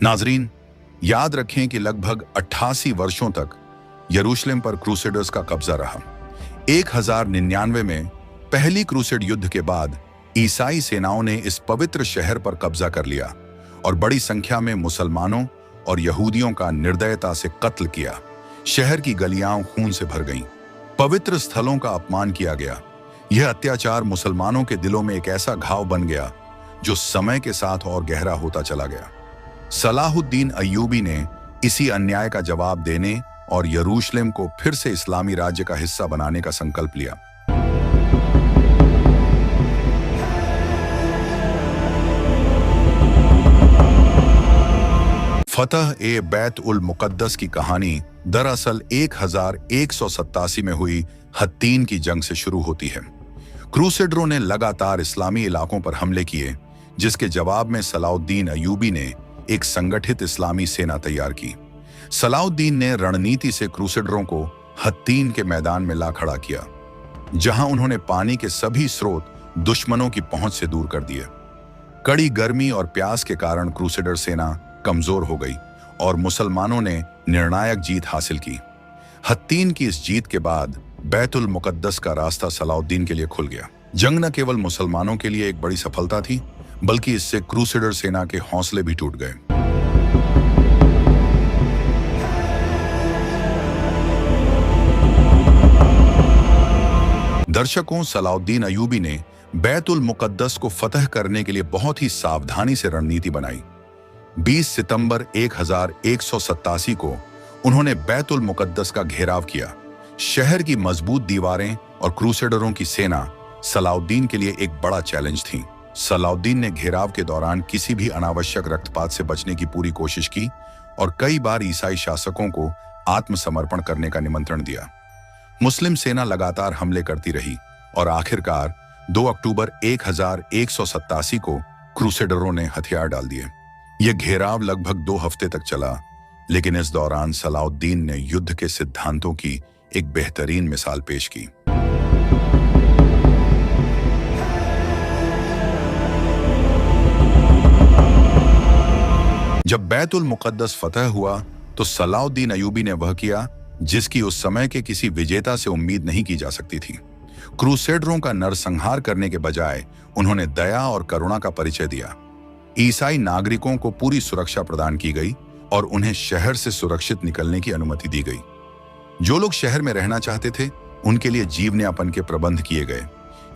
नाजरीन, याद रखें कि लगभग 88 वर्षों तक यरूशलेम पर क्रूसेडर्स का कब्जा रहा। 1099 में पहली क्रूसेड युद्ध के बाद ईसाई सेनाओं ने इस पवित्र शहर पर कब्जा कर लिया और बड़ी संख्या में मुसलमानों और यहूदियों का निर्दयता से कत्ल किया। शहर की गलियां खून से भर गईं। पवित्र स्थलों का अपमान किया गया। यह अत्याचार मुसलमानों के दिलों में एक ऐसा घाव बन गया जो समय के साथ और गहरा होता चला गया। सलाहुद्दीन अय्यूबी ने इसी अन्याय का जवाब देने और यरूशलेम को फिर से इस्लामी राज्य का हिस्सा बनाने का संकल्प लिया। फतह ए बैत उल मुकद्दस की कहानी दरअसल 1187 में हुई हत्तीन की जंग से शुरू होती है। क्रूसेडरों ने लगातार इस्लामी इलाकों पर हमले किए, जिसके जवाब में सलाहुद्दीन अय्यूबी ने एक संगठित इस्लामी सेना तैयार की। सलाहुद्दीन ने रणनीति से क्रूसेडरों को हत्तीन के मैदान में ला खड़ा किया, जहां उन्होंने पानी के सभी स्रोत दुश्मनों की पहुंच से दूर कर दिए। कड़ी गर्मी और प्यास के कारण क्रूसेडर सेना कमजोर हो गई और मुसलमानों ने निर्णायक जीत हासिल की। हत्तीन की इस जीत के बाद बैतुल मुकद्दस का रास्ता सलाहुद्दीन के लिए खुल गया। जंग न केवल मुसलमानों के लिए एक बड़ी सफलता थी, बल्कि इससे क्रूसेडर सेना के हौसले भी टूट गए। दर्शकों, सलाहुद्दीन अय्यूबी ने बैतुल मुकद्दस को फतह करने के लिए बहुत ही सावधानी से रणनीति बनाई। 20 सितंबर 1187 को उन्होंने बैतुल मुकद्दस का घेराव किया। शहर की मजबूत दीवारें और क्रूसेडरों की सेना सलाहुद्दीन के लिए एक बड़ा चैलेंज थी। सलाहुद्दीन ने घेराव के दौरान किसी भी अनावश्यक रक्तपात से बचने की पूरी कोशिश की और कई बार ईसाई शासकों को आत्मसमर्पण करने का निमंत्रण दिया। मुस्लिम सेना लगातार हमले करती रही और आखिरकार 2 अक्टूबर 1187 को क्रूसेडरों ने हथियार डाल दिए। यह घेराव लगभग 2 हफ्ते तक चला, लेकिन इस दौरान सलाहुद्दीन ने युद्ध के सिद्धांतों की एक बेहतरीन मिसाल पेश की। जब बैतुल मुकद्दस फतह हुआ तो सलाहुद्दीन अय्यूबी ने वह किया जिसकी उस समय के किसी विजेता से उम्मीद नहीं की जा सकती थी। क्रूसेडरों का नरसंहार करने के बजाय उन्होंने दया और करुणा का परिचय दिया। ईसाई नागरिकों को पूरी सुरक्षा प्रदान की गई और उन्हें शहर से सुरक्षित निकलने की अनुमति दी गई। जो लोग शहर में रहना चाहते थे, उनके लिए जीवनयापन के प्रबंध किए गए।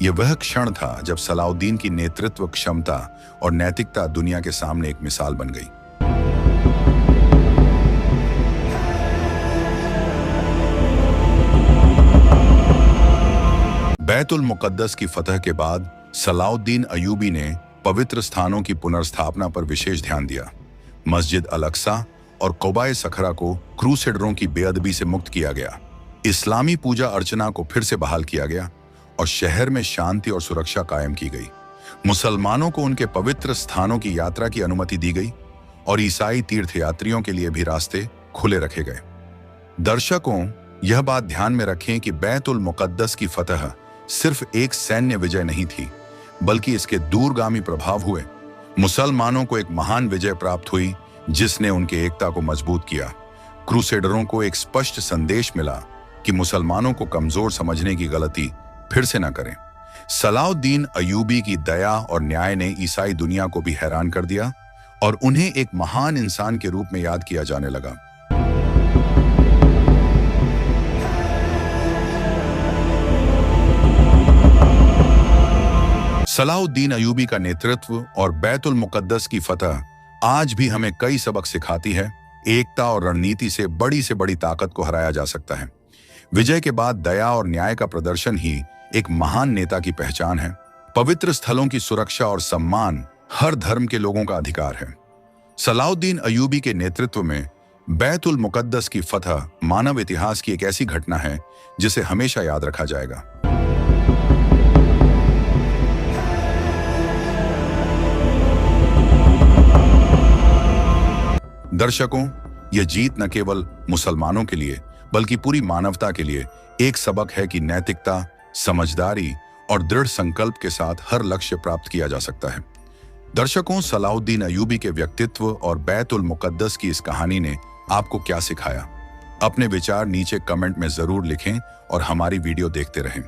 यह वह क्षण था जब सलाहुद्दीन की नेतृत्व क्षमता और नैतिकता दुनिया के सामने एक मिसाल बन गई। बैतुल मुकद्दस की फतह के बाद सलाहुद्दीन अय्यूबी ने पवित्र स्थानों की पुनर्स्थापना पर विशेष ध्यान दिया। मस्जिद अल-अक्सा और कौबाए सखरा को क्रूसेडरों की बेअदबी से मुक्त किया गया। इस्लामी पूजा अर्चना को फिर से बहाल किया गया और शहर में शांति और सुरक्षा कायम की गई। मुसलमानों को उनके पवित्र स्थानों की यात्रा की अनुमति दी गई और ईसाई तीर्थयात्रियों के लिए भी रास्ते खुले रखे गए। दर्शकों, यह बात ध्यान में रखें कि बैतुल मुकद्दस की फतह सिर्फ एक सैन्य विजय नहीं थी, बल्कि इसके दूरगामी प्रभाव हुए। मुसलमानों को एक महान विजय प्राप्त हुई जिसने उनके एकता को मजबूत किया। क्रूसेडरों को एक स्पष्ट संदेश मिला कि मुसलमानों को कमजोर समझने की गलती फिर से न करें। सलाहुद्दीन अय्यूबी की दया और न्याय ने ईसाई दुनिया को भी हैरान कर दिया और उन्हें एक महान इंसान के रूप में याद किया जाने लगा। सलाहुद्दीन अय्यूबी का नेतृत्व और बैतुल मुकद्दस की फतह आज भी हमें कई सबक सिखाती है। एकता और रणनीति से बड़ी ताकत को हराया जा सकता है। विजय के बाद दया और न्याय का प्रदर्शन ही एक महान नेता की पहचान है। पवित्र स्थलों की सुरक्षा और सम्मान हर धर्म के लोगों का अधिकार है। सलाहुद्दीन अय्यूबी के नेतृत्व में बैतुल मुकद्दस की फतह मानव इतिहास की एक ऐसी घटना है जिसे हमेशा याद रखा जाएगा। दर्शकों, यह जीत न केवल मुसलमानों के लिए बल्कि पूरी मानवता के लिए एक सबक है कि नैतिकता, समझदारी और दृढ़ संकल्प के साथ हर लक्ष्य प्राप्त किया जा सकता है। दर्शकों, सलाउद्दीन अयूबी के व्यक्तित्व और बैतुल मुकद्दस की इस कहानी ने आपको क्या सिखाया? अपने विचार नीचे कमेंट में जरूर लिखें और हमारी वीडियो देखते रहें।